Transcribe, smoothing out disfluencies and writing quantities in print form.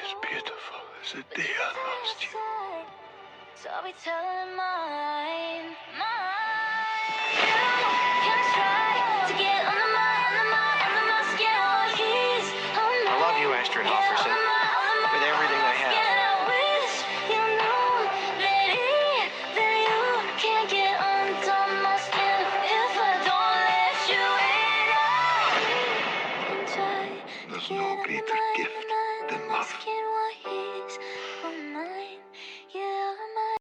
as beautiful as the day I lost you. So I'll be telling mine. You can try to get on my skin. I love you, Astrid Hofferson, with everything I have. And I wish you knew that you can't get under my skin if I don't let you in. You can try to There's get no under greater gift than my love. skin.